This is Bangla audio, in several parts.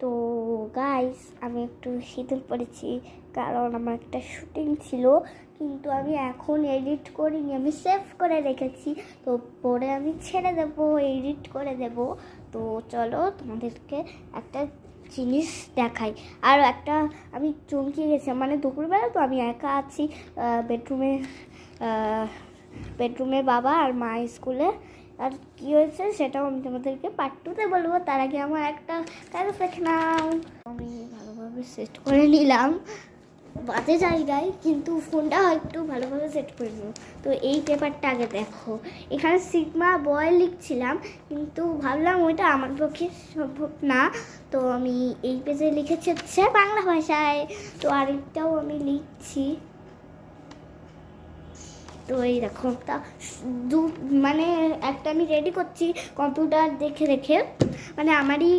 তো গাইস, আমি একটু শীতল পড়েছি কারণ আমার একটা শুটিং ছিল, কিন্তু আমি এখন এডিট করিনি, আমি সেভ করে রেখেছি। তো পরে আমি ছেড়ে দেবো, এডিট করে দেব। তো চলো তোমাদেরকে একটা জিনিস দেখাই। আর একটা আমি চমকে গেছি, মানে দুপুরবেলা তো আমি একা আছি বেডরুমে বাবা আর মা স্কুলে। আর কী হয়েছে সেটাও আমি তোমাদেরকে পার্ট 2-তে বলবো। তার আগে আমার একটা কাজ দেখে নাও। আমি ভালোভাবে সেট করে নিলাম বাজে জায়গায়, কিন্তু ফোনটা একটু ভালোভাবে সেট করে নিও। তো এই পেপারটা আগে দেখো, এখানে সিগমা বয় লিখছিলাম, কিন্তু ভাবলাম ওইটা আমার পক্ষে সম্ভব না। তো আমি এই পেজে লিখেছি হচ্ছে বাংলা ভাষায়। তো আরেকটাও আমি লিখছি। তো এই দেখো, তা মানে একটা আমি রেডি করছি কম্পিউটার দেখে রেখে, মানে আমারই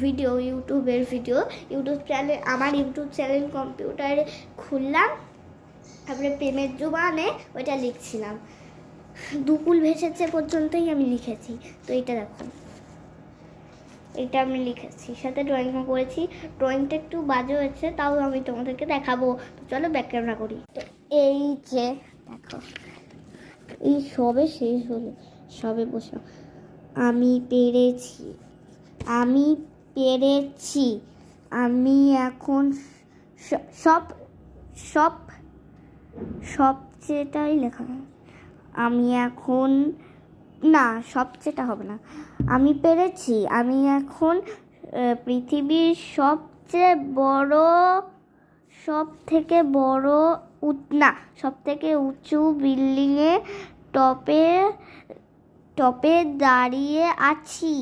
ভিডিও, ইউটিউব চ্যানেল, আমার ইউটিউব চ্যানেল কম্পিউটারে খুললাম, তারপরে প্রেমের জোবানে ওইটা লিখছিলাম। দুকুল ভেসেছে পর্যন্তই আমি লিখেছি। তো এইটা দেখো, এটা আমি লিখেছি, সাথে ড্রয়িংও করেছি। ড্রয়িংটা একটু বাজে হয়েছে, তাও আমি তোমাদেরকে দেখাবো। তো চলো ব্যাক ক্যামেরা করি। তো এই যে দেখো, এই সবে শেষ হলো, সবে বসলাম। আমি পেরেছি, আমি এখন সবচেয়েটাই লেখা। আমি এখন না, সবচেয়েটা হবে না। আমি পেরেছি, আমি এখন পৃথিবীর সব থেকে উঁচু বিল্ডিংয়ে টপে দাঁড়িয়ে আছি।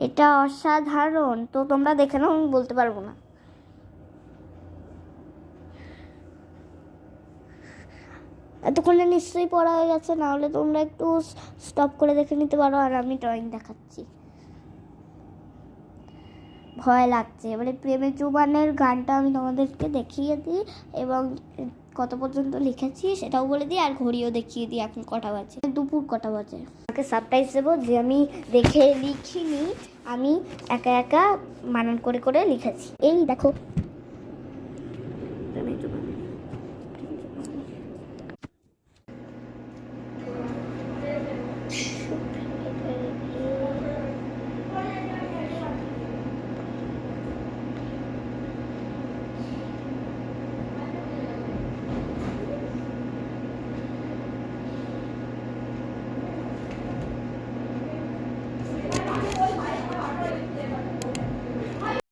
এটা অসাধারণ। তো তোমরা দেখে নাও, আমি বলতে পারবো না। এতক্ষণে নিশ্চয়ই পড়া হয়ে গেছে, না হলে তোমরা একটু স্টপ করে দেখে নিতে পারো। আর আমি ড্রয়িং দেখাচ্ছি, ভয় লাগছে। এবারে প্রেমের জোবানের গানটা আমি তোমাদেরকে দেখিয়ে দিই, এবং কত পর্যন্ত লিখেছি সেটাও বলে দিই, আর ঘড়িও দেখিয়ে দিই এখন কটা বাজে, দুপুর কটা বাজে। আমাকে সারপ্রাইজ দেবো যে আমি দেখে লিখিনি, আমি একা একা মানান করে লিখেছি। এই দেখো।